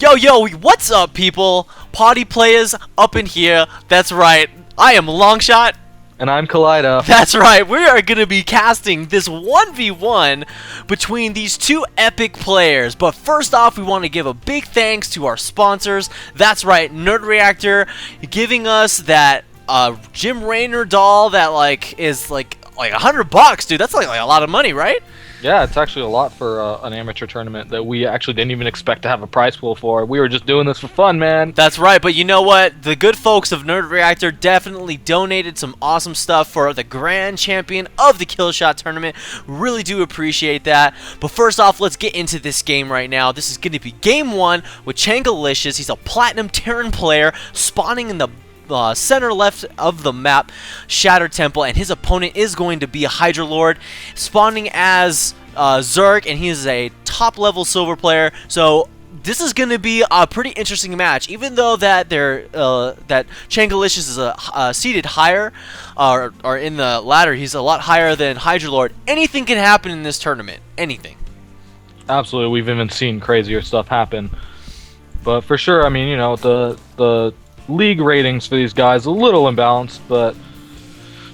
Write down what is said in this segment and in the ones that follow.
Yo, what's up, people? Party players up in here. That's right. I am Longshot. And I'm Kaleido. That's right. We are going to be casting this 1v1 between these two epic players. But first off, we want to give a big thanks to our sponsors. That's right, Nerd Reactor, giving us that Jim Raynor doll that is like $100, dude. That's like a lot of money, right? Yeah, it's actually a lot for an amateur tournament that we actually didn't even expect to have a prize pool for. We were just doing this for fun, man. That's right, but you know what? The good folks of Nerd Reactor definitely donated some awesome stuff for the grand champion of the Killshot tournament. Really do appreciate that. But first off, let's get into this game right now. This is going to be game 1 with Changalishis. He's a Platinum Terran player spawning in the center left of the map, Shatter Temple, and his opponent is going to be a HydraLord, spawning as Zerg, and he is a top level silver player. So this is going to be a pretty interesting match, even though that that Changalishis is seated higher, or in the ladder. He's a lot higher than HydraLord. Anything can happen in this tournament. Anything. Absolutely, we've even seen crazier stuff happen. But for sure, I mean, you know, the league ratings for these guys a little imbalanced, but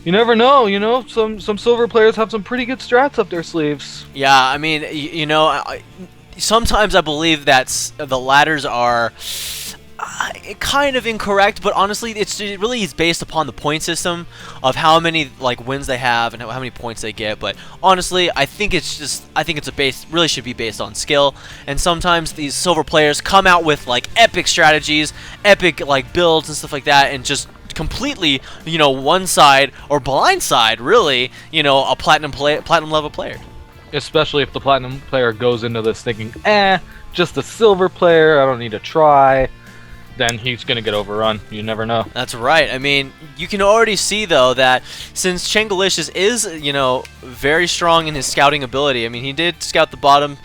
you never know. You know, some silver players have some pretty good strats up their sleeves. Yeah, I mean, you know, sometimes I believe that the ladders are kind of incorrect, but honestly, it really is based upon the point system of how many wins they have and how many points they get. But honestly, I think really should be based on skill. And sometimes these silver players come out with epic strategies, epic builds and stuff like that, and just completely, you know, one side or blindside really, you know, a platinum level player. Especially if the platinum player goes into this thinking, just a silver player, I don't need to try. Then he's going to get overrun. You never know. That's right. I mean, you can already see, though, that since Changalishis is, you know, very strong in his scouting ability. I mean, he did scout the bottom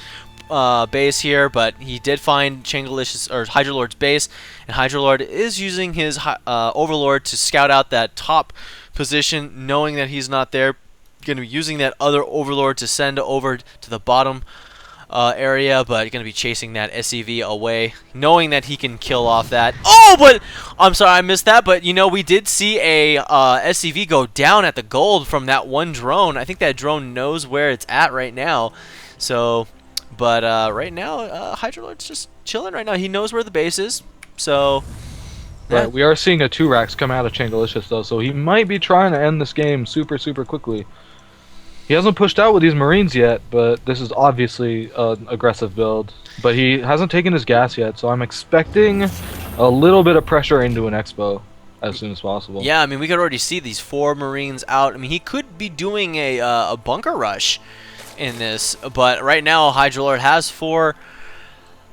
base here, but he did find Changalishis, or HydraLord's base, and HydraLord is using his Overlord to scout out that top position, knowing that he's not there. Going to be using that other Overlord to send over to the bottom area, but going to be chasing that SCV away, knowing that he can kill off that. Oh, but I'm sorry, I missed that. But you know, we did see a SCV go down at the gold from that one drone. I think that drone knows where it's at right now. So, but right now, HydraLord's just chilling right now. He knows where the base is. So, yeah. Right, we are seeing a 2-Rax come out of Changalishis though, so he might be trying to end this game super quickly. He hasn't pushed out with these Marines yet, but this is obviously an aggressive build. But he hasn't taken his gas yet, so I'm expecting a little bit of pressure into an Expo as soon as possible. Yeah, I mean, we could already see these 4 Marines out. I mean, he could be doing a bunker rush in this, but right now HydraLord has 4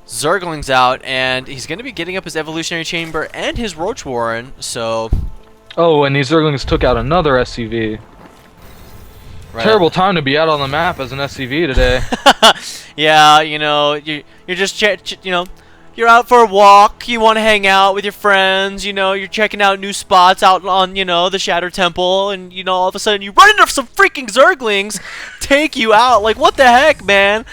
Zerglings out, and he's going to be getting up his Evolutionary Chamber and his Roach Warren, so... Oh, and these Zerglings took out another SCV. Right. Terrible time to be out on the map as an SCV today. Yeah, you know, you're just you know, you're out for a walk. You want to hang out with your friends. You know, you're checking out new spots out on, you know, the Shatter Temple, and you know, all of a sudden you run into some freaking Zerglings, take you out. Like, what the heck, man?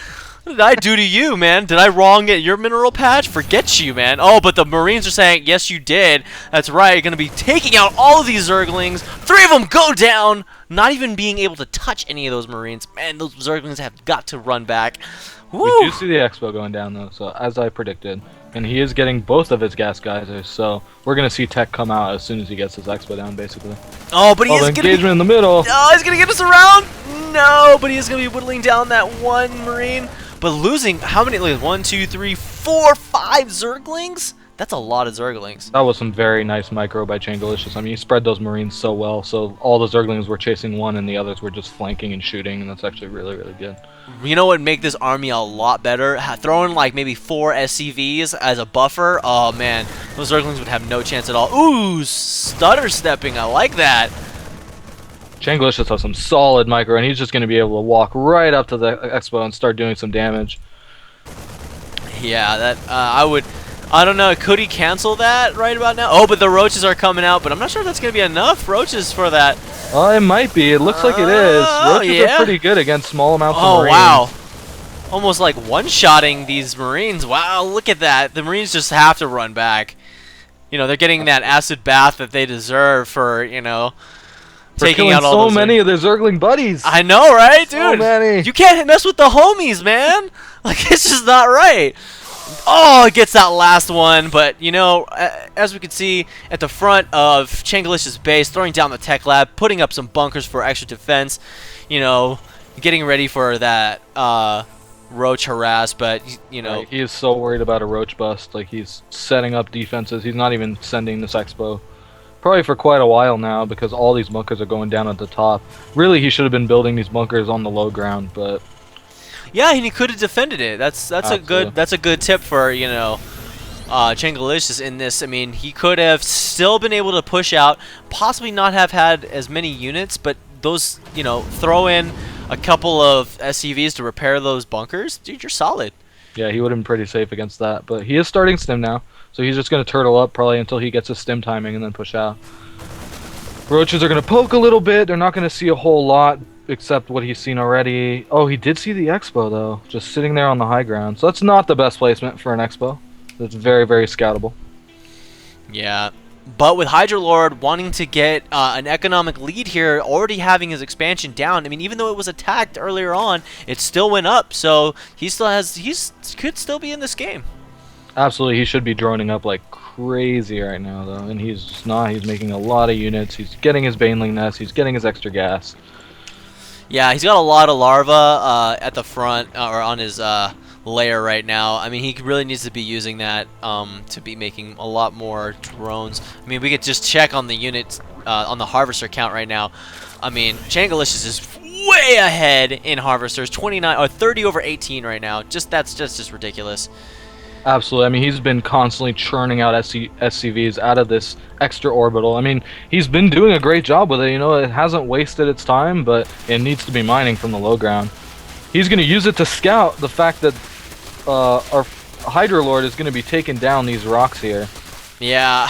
What did I do to you, man? Did I wrong at your mineral patch? Forget you, man. Oh, but the Marines are saying, yes, you did. That's right. You're going to be taking out all of these Zerglings. 3 of them go down. Not even being able to touch any of those Marines. Man, those Zerglings have got to run back. Woo! We do see the Expo going down, though, so as I predicted. And he is getting both of his gas geysers, so we're going to see Tech come out as soon as he gets his Expo down, basically. Oh, but he is going to engagement in the middle. Oh, he's going to get us around. No, but he is going to be whittling down that one Marine. But losing, how many? Like 1, 2, 3, 4, 5 Zerglings? That's a lot of Zerglings. That was some very nice micro by Changalishis. I mean, he spread those Marines so well, so all the Zerglings were chasing one and the others were just flanking and shooting, and that's actually really good. You know what would make this army a lot better? Throwing maybe 4 SCVs as a buffer. Oh man, those Zerglings would have no chance at all. Ooh, stutter stepping, I like that. Changalishis has some solid micro, and he's just going to be able to walk right up to the Expo and start doing some damage. Yeah, that I don't know. Could he cancel that right about now? Oh, but the roaches are coming out, but I'm not sure if that's going to be enough roaches for that. It might be. It looks like it is. Roaches are pretty good against small amounts of Marines. Oh, wow. almost like one-shotting these Marines. Wow, look at that. The Marines just have to run back. You know, they're getting that acid bath that they deserve for, you know, For taking killing out all so those many of their Zergling buddies. I know, right, So dude? many. You can't mess with the homies, man. Like, it's just not right. Oh, it gets that last one, but, you know, as we can see at the front of Changalishis' base, throwing down the tech lab, putting up some bunkers for extra defense, you know, getting ready for that Roach harass, but, you know. Right, he is so worried about a Roach bust. Like, he's setting up defenses. He's not even sending this Expo. Probably for quite a while now, because all these bunkers are going down at the top. Really, he should have been building these bunkers on the low ground, but... Yeah, and he could have defended it. That's Absolutely. a good tip for, you know, Changalishis in this. I mean, he could have still been able to push out, possibly not have had as many units, but those, you know, throw in a couple of SCVs to repair those bunkers. Dude, you're solid. Yeah, he would have been pretty safe against that. But he is starting stim now, so he's just going to turtle up probably until he gets his stim timing and then push out. Roaches are going to poke a little bit. They're not going to see a whole lot except what he's seen already. Oh, he did see the Expo, though, just sitting there on the high ground. So that's not the best placement for an Expo. It's very, very scoutable. Yeah. But with HydraLord wanting to get an economic lead here, already having his expansion down, I mean, even though it was attacked earlier on, it still went up. So he still has, could still be in this game. Absolutely, he should be droning up like crazy right now, though, and he's just not. He's making a lot of units. He's getting his Baneling nest. He's getting his extra gas. Yeah, he's got a lot of larva at the front or on his layer right now. I mean, he really needs to be using that to be making a lot more drones. I mean, we could just check on the units on the harvester count right now. I mean, Changalishis is way ahead in harvesters, 29 or 30 over 18 right now. That's just ridiculous. Absolutely. I mean, he's been constantly churning out SCVs out of this extra orbital. I mean, he's been doing a great job with it. You know, it hasn't wasted its time, but it needs to be mining from the low ground. He's going to use it to scout the fact that our HydraLord is going to be taking down these rocks here. Yeah.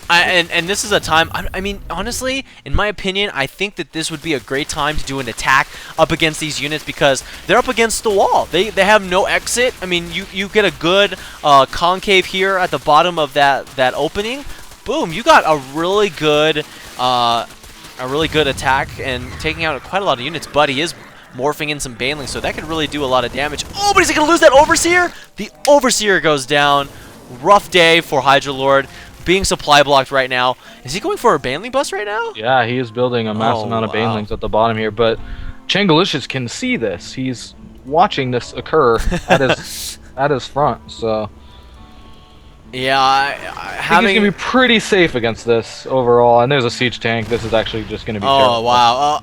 And this is a time, I mean, honestly, in my opinion, I think that this would be a great time to do an attack up against these units because they're up against the wall. They have no exit. I mean, you get a good concave here at the bottom of that opening. Boom, you got a really good attack and taking out quite a lot of units, but he is morphing in some Banelings, so that could really do a lot of damage. Oh, but is he going to lose that Overseer? The Overseer goes down. Rough day for HydraLord. Being supply blocked right now. Is he going for a Baneling bust right now? Yeah, he is building a mass amount of Banelings at the bottom here, but Changalishis can see this. He's watching this occur at his front, so yeah, I think he's gonna be pretty safe against this overall. And there's a siege tank. This is actually just gonna be terrible. Oh wow!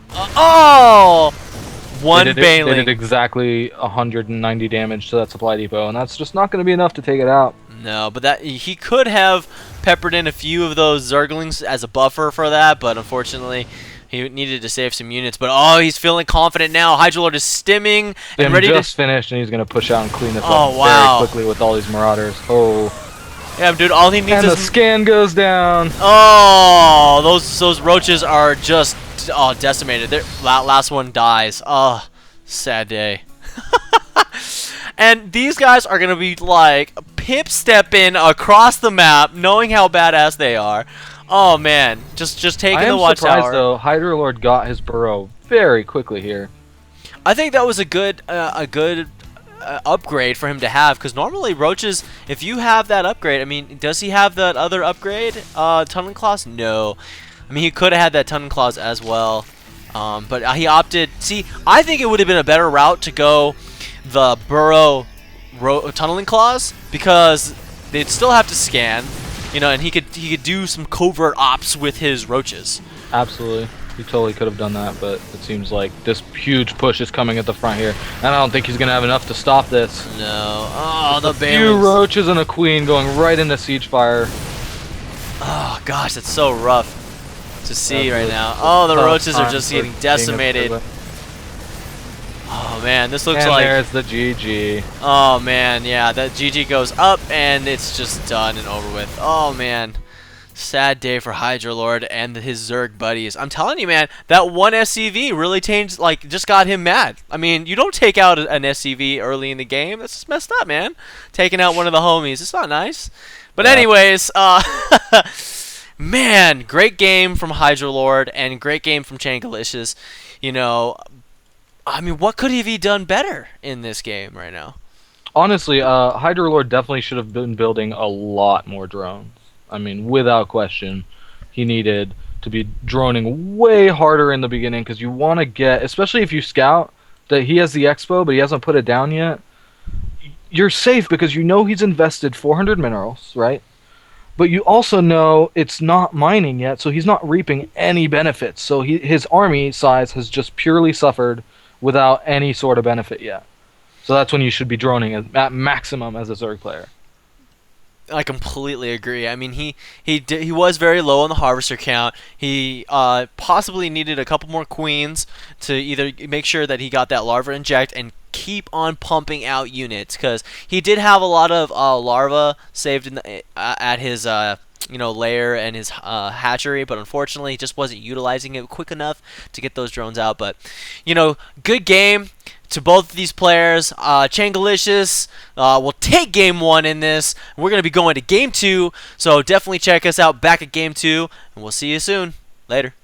One Baneling. They did exactly 190 damage to that supply depot, and that's just not gonna be enough to take it out. No, but he could have peppered in a few of those Zerglings as a buffer for that, but unfortunately he needed to save some units. But oh, he's feeling confident now. HydraLord is stimming and ready just finished, and he's gonna push out and clean this up very quickly with all these Marauders. Oh, yeah, dude. All he needs and is the scan goes down. Oh, those roaches are just decimated. Their last one dies. Oh, sad day. And these guys are going to be like pip-stepping across the map, knowing how badass they are. Oh, man. Just taking the watchtower. I am surprised, though. HydraLord got his burrow very quickly here. I think that was a good upgrade for him to have, because normally roaches, if you have that upgrade, I mean, does he have that other upgrade? Tunneling Claws? No. I mean, he could have had that Tunneling Claws as well. But he opted... See, I think it would have been a better route to go the burrow Tunneling Claws, because they'd still have to scan, you know, and he could do some covert ops with his roaches. Absolutely. He totally could have done that, but it seems like this huge push is coming at the front here, and I don't think he's going to have enough to stop this. No. Oh, the Banelings. Few roaches and a queen going right into siege fire. Oh, gosh, that's so rough to see right now. Oh, the roaches are just getting decimated. Oh, man, this looks like... there's the GG. Oh, man, yeah, that GG goes up, and it's just done and over with. Oh, man. Sad day for HydraLord and his Zerg buddies. I'm telling you, man, that one SCV really changed, like, just got him mad. I mean, you don't take out an SCV early in the game. That's just messed up, man. Taking out one of the homies. It's not nice. But Yeah. anyways, man, great game from HydraLord and great game from Changalishis. You know, I mean, what could he have done better in this game right now? Honestly, HydraLord definitely should have been building a lot more drones. I mean, without question, he needed to be droning way harder in the beginning because you want to get, especially if you scout that he has the expo but he hasn't put it down yet. You're safe because you know he's invested 400 minerals, right? But you also know it's not mining yet, so he's not reaping any benefits. So his army size has just purely suffered without any sort of benefit yet. So that's when you should be droning at maximum as a Zerg player. I completely agree. I mean, he was very low on the harvester count. He possibly needed a couple more queens to either make sure that he got that larva inject and keep on pumping out units, because he did have a lot of larva saved in the, at his lair and his hatchery, but unfortunately he just wasn't utilizing it quick enough to get those drones out. But good game to both of these players. Changalishis will take game 1 in this. We're going to be going to game 2, so definitely check us out back at game 2, and we'll see you soon. Later.